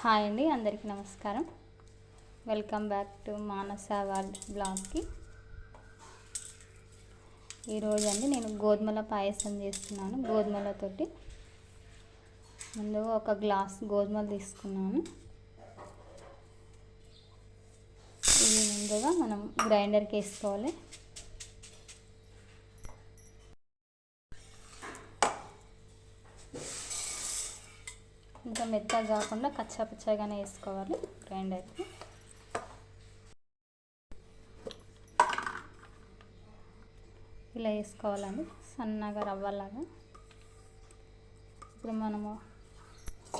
Hi అండి, అందరికీ నమస్కారం. Welcome back to Manasa world బ్లాగ్కి. ఈరోజు అండి నేను గోధుమల పాయసం చేస్తున్నాను. గోధుమలతోటి ముందుగా ఒక గ్లాస్ గోధుమలు తీసుకున్నాను. ఇవి ముందుగా మనం గ్రైండర్కి వేసుకోవాలి. ఇంకా మెత్తగా కాకుండా కచ్చాపచ్చాగానే వేసుకోవాలి గ్రైండర్కి. ఇలా వేసుకోవాలండి, సన్నగా రవ్వలాగా. ఇప్పుడు మనము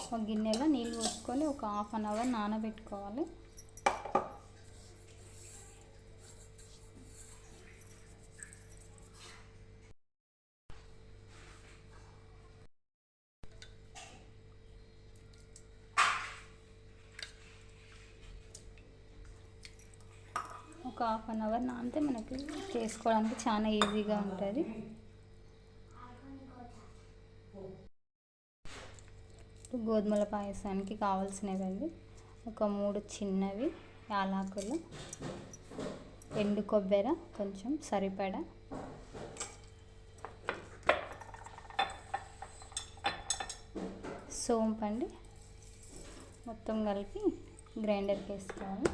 ఒక గిన్నెలో నీళ్ళు పోసుకొని ఒక హాఫ్ అన్ అవర్ నానబెట్టుకోవాలి. ఒక హాఫ్ అన్ అవర్ నానితే మనకి చేసుకోవడానికి చాలా ఈజీగా ఉంటుంది. గోధుమల పాయసానికి కావాల్సినవి ఒక 3 చిన్నవి యాలకులు, ఎండు కొబ్బరి కొంచెం సరిపడా, సోంపండి మొత్తం కలిపి గ్రైండర్కి వేసుకొని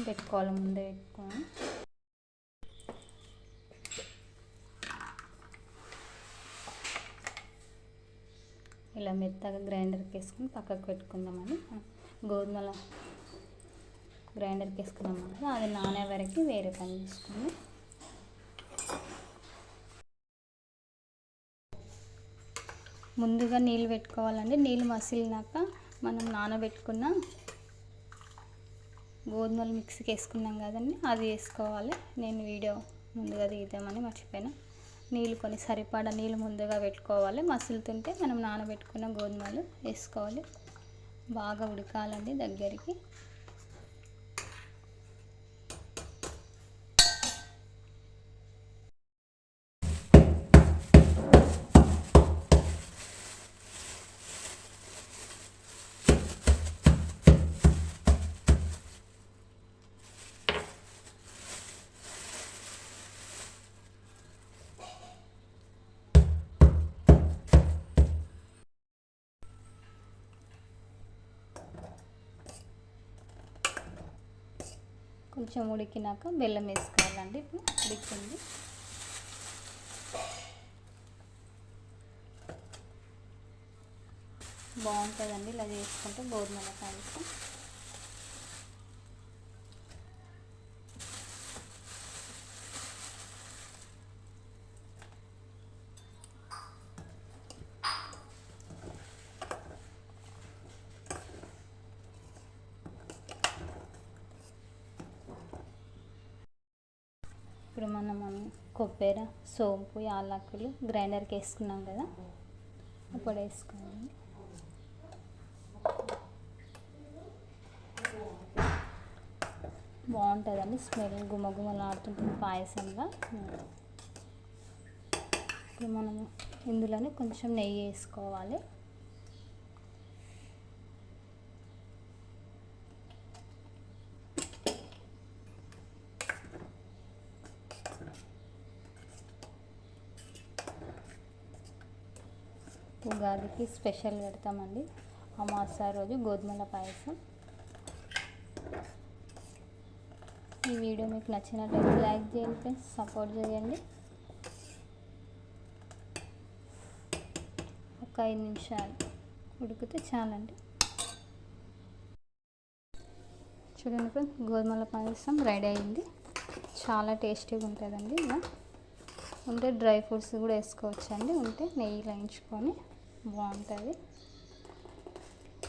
పెట్టుకోవాలి. ముందే పెట్టుకొని ఇలా మెత్తగా గ్రైండర్కి వేసుకొని పక్కకు పెట్టుకుందామని. గోధుమల గ్రైండర్కి వేసుకున్నాం కదా, అది నానే వరకు వేరే పని చేసుకుందాం. ముందుగా నీళ్ళు పెట్టుకోవాలండి. నీళ్ళు మసిలినాక మనం నానబెట్టుకున్న గోధుమలు మిక్సీకి వేసుకున్నాం కదండి, అది వేసుకోవాలి. నేను వీడియో ముందుగా తీద్దామని మర్చిపోయినా. నీళ్ళు కొన్ని సరిపడా నీళ్ళు ముందుగా పెట్టుకోవాలి. మసులుతుంటే మనం నానబెట్టుకున్న గోధుమలు వేసుకోవాలి. బాగా ఉడకాలండి దగ్గరికి. కొంచెం ఉడికినాక బెల్లం వేసుకోవాలండి. ఇప్పుడు ఉడికింది. బాగుంటుందండి ఇలా చేసుకుంటే గోధుమల పాయసం. ఇప్పుడు మనం కొబ్బరి, సోంపు, యాలకులు గ్రైండర్కి వేసుకున్నాం కదా, అప్పుడు వేసుకోవాలి. బాగుంటుందండి స్మెల్, గుమగుమలాడుతుంటుంది పాయసంగా. ఇప్పుడు మనము ఇందులోనే కొంచెం నెయ్యి వేసుకోవాలి. ఉగాదికి స్పెషల్ పెడతామండి, అమావాస్య రోజు గోధుమల పాయసం. ఈ వీడియో మీకు నచ్చినట్లయితే లైక్ చేయండి ఫ్రెండ్స్, సపోర్ట్ చేయండి. ఒక 5 నిమిషాలు ఉడికితే చాలండి. చూడండి ఫ్రెండ్స్, గోధుమల పాయసం రెడీ అయింది. చాలా టేస్టీగా ఉంటుందండి. ఇలా ఉంటే డ్రై ఫ్రూట్స్ కూడా వేసుకోవచ్చు అండి. ఉంటే నెయ్యి వేయించుకొని బాగుంటుంది.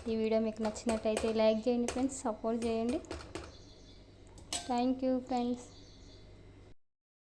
ఈ వీడియో మీకు నచ్చినట్టయితే లైక్ చేయండి ఫ్రెండ్స్, సపోర్ట్ చేయండి. Thank you friends.